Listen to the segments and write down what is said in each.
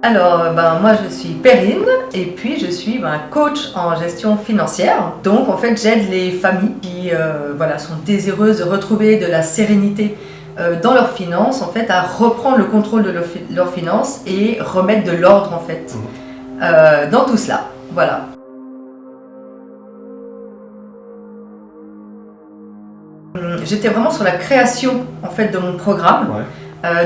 Alors, moi je suis Perrine et puis je suis coach en gestion financière. Donc en fait j'aide les familles qui sont désireuses de retrouver de la sérénité dans leurs finances, en fait à reprendre le contrôle de leurs finances et remettre de l'ordre en fait dans tout cela. Voilà. J'étais vraiment sur la création en fait de mon programme. Ouais.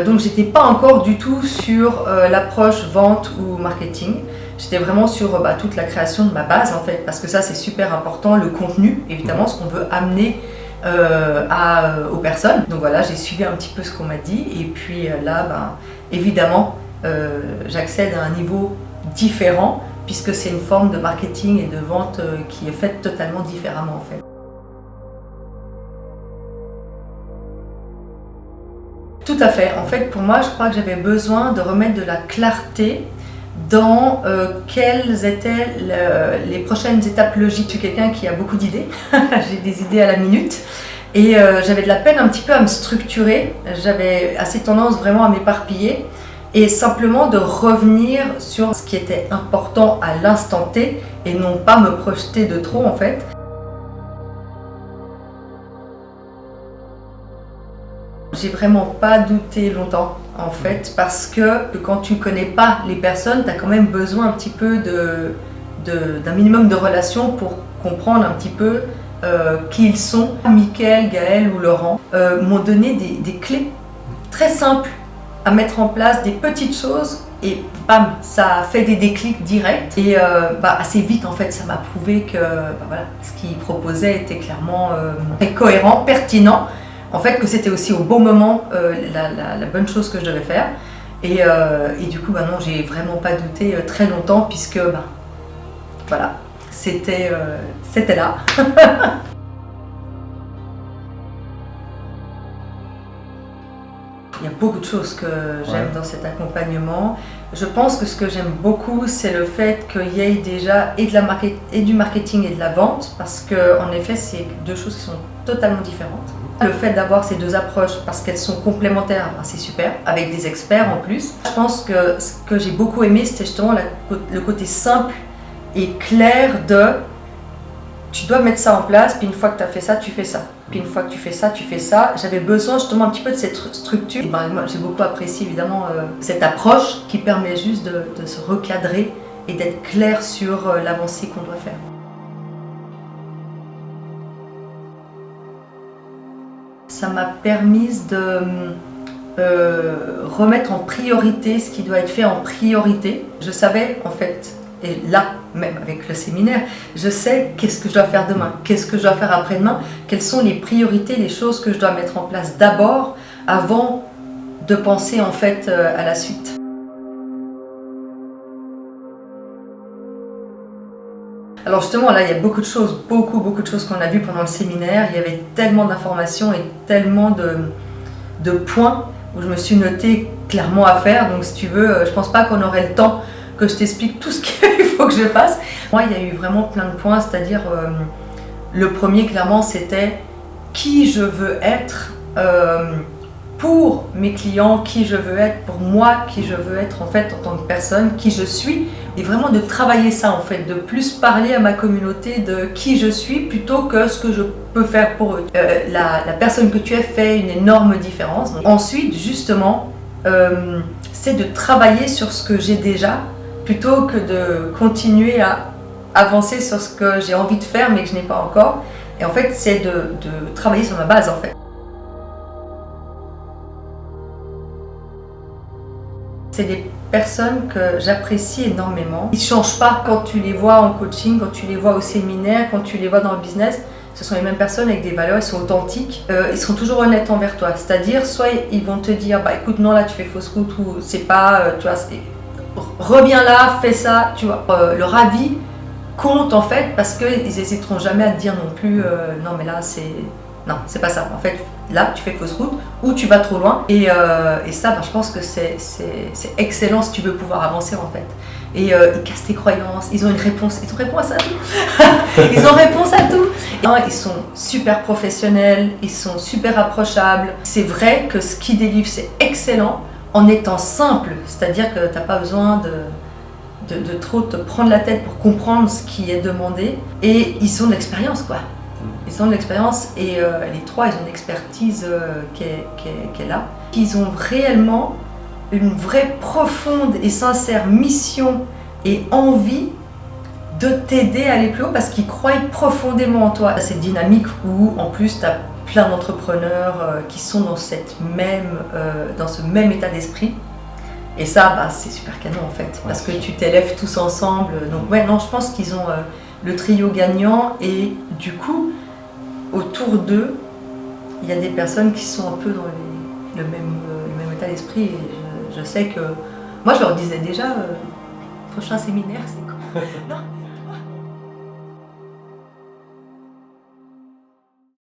Donc j'étais pas encore du tout sur l'approche vente ou marketing. J'étais vraiment sur toute la création de ma base en fait, parce que ça c'est super important, le contenu évidemment, ce qu'on veut amener aux personnes. Donc voilà, j'ai suivi un petit peu ce qu'on m'a dit et puis évidemment j'accède à un niveau différent puisque c'est une forme de marketing et de vente qui est faite totalement différemment en fait. Tout à fait. En fait, pour moi, je crois que j'avais besoin de remettre de la clarté dans quelles étaient les prochaines étapes logiques. Je suis quelqu'un qui a beaucoup d'idées. J'ai des idées à la minute. Et j'avais de la peine un petit peu à me structurer. J'avais assez tendance vraiment à m'éparpiller. Et simplement de revenir sur ce qui était important à l'instant T et non pas me projeter de trop en fait. J'ai vraiment pas douté longtemps en fait parce que quand tu connais pas les personnes, tu as quand même besoin un petit peu d'un minimum de relations pour comprendre un petit peu qui ils sont. Mickaël, Gaël ou Laurent m'ont donné des clés très simples à mettre en place, des petites choses et bam, ça a fait des déclics directs et assez vite en fait ça m'a prouvé que ce qu'ils proposaient était clairement très cohérent, pertinent. En fait, que c'était aussi au bon moment la bonne chose que je devais faire. Et du coup, non, j'ai vraiment pas douté très longtemps puisque, c'était là. Il y a beaucoup de choses que j'aime dans cet accompagnement. Je pense que ce que j'aime beaucoup, c'est le fait qu'il y ait déjà du marketing et de la vente, parce qu'en effet, c'est deux choses qui sont totalement différentes. Le fait d'avoir ces deux approches, parce qu'elles sont complémentaires, c'est super, avec des experts en plus. Je pense que ce que j'ai beaucoup aimé, c'était justement le côté simple et clair de tu dois mettre ça en place, puis une fois que tu as fait ça, tu fais ça. Puis une fois que tu fais ça, tu fais ça. J'avais besoin justement un petit peu de cette structure. Et moi, j'ai beaucoup apprécié évidemment cette approche qui permet juste de se recadrer et d'être clair sur l'avancée qu'on doit faire. Ça m'a permis de remettre en priorité ce qui doit être fait en priorité. Je savais en fait, et là même avec le séminaire, je sais qu'est-ce que je dois faire demain, qu'est-ce que je dois faire après-demain, quelles sont les priorités, les choses que je dois mettre en place d'abord avant de penser en fait à la suite. Alors justement là il y a beaucoup de choses qu'on a vues pendant le séminaire, il y avait tellement d'informations et tellement de points où je me suis notée clairement à faire, donc si tu veux, je pense pas qu'on aurait le temps que je t'explique tout ce qu'il faut que je fasse. Moi il y a eu vraiment plein de points, c'est-à-dire le premier clairement c'était qui je veux être pour mes clients, qui je veux être pour moi, qui je veux être en fait en tant que personne, qui je suis, et vraiment de travailler ça en fait, de plus parler à ma communauté de qui je suis plutôt que ce que je peux faire pour eux. La personne que tu es fait une énorme différence. Donc, ensuite justement, c'est de travailler sur ce que j'ai déjà plutôt que de continuer à avancer sur ce que j'ai envie de faire mais que je n'ai pas encore. Et en fait c'est de travailler sur ma base en fait. C'est des personnes que j'apprécie énormément. Ils ne changent pas quand tu les vois en coaching, quand tu les vois au séminaire, quand tu les vois dans le business. Ce sont les mêmes personnes avec des valeurs, ils sont authentiques. Ils seront toujours honnêtes envers toi. C'est-à-dire, soit ils vont te dire, écoute, non, là tu fais fausse route ou c'est pas, tu vois, reviens là, fais ça, tu vois. Leur avis compte en fait parce qu'ils n'hésiteront jamais à te dire non plus, non mais là c'est pas ça. En fait, là tu fais fausse route ou tu vas trop loin et ça je pense que c'est excellent si tu veux pouvoir avancer en fait. Et ils cassent tes croyances, ils ont réponse à tout. Ils ont réponse à tout. Et, ils sont super professionnels, ils sont super approchables. C'est vrai que ce qu'ils délivrent c'est excellent. en étant simple, c'est-à-dire que tu n'as pas besoin de trop te prendre la tête pour comprendre ce qui est demandé. Et ils ont de l'expérience, quoi. Ils ont de l'expérience et les trois, ils ont une expertise qui est là. Ils ont réellement une vraie profonde et sincère mission et envie de t'aider à aller plus haut parce qu'ils croient profondément en toi. Cette dynamique où en plus tu as plein d'entrepreneurs qui sont dans ce même état d'esprit. Et ça, bah, c'est super canon en fait, parce que tu t'élèves tous ensemble. Donc ouais, non, je pense qu'ils ont le trio gagnant et du coup, autour d'eux, il y a des personnes qui sont un peu dans le même état d'esprit. Et je sais que moi, je leur disais déjà, prochain séminaire, c'est quoi? Non.